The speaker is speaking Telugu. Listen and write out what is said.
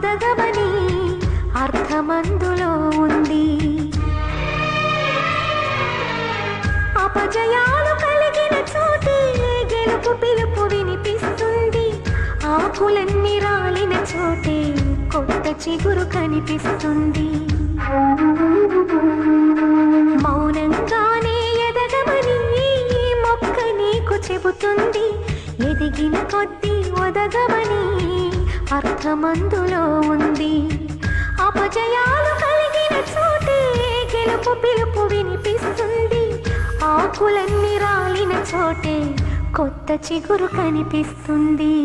ఒదగవని అర్థమందులో ఉంది. అపజయాలు కలిగిన చోటే గెలుపు పిలుపు వినిపిస్తుంది. ఆకులన్నీ రాలిన చోటే కొత్త చిగురు కనిపిస్తుంది. మౌనంగానే ఎదగమని మొక్క నీకు చెబుతుంది. ఎదిగిన కొద్దీ ఒదగమని అర్థమందులో ఉంది. అపజయాలు కలిగిన చోటే గెలుపు పిలుపు వినిపిస్తుంది. ఆకులన్నీ రాలిన చోటే కొత్త చిగురు కనిపిస్తుంది.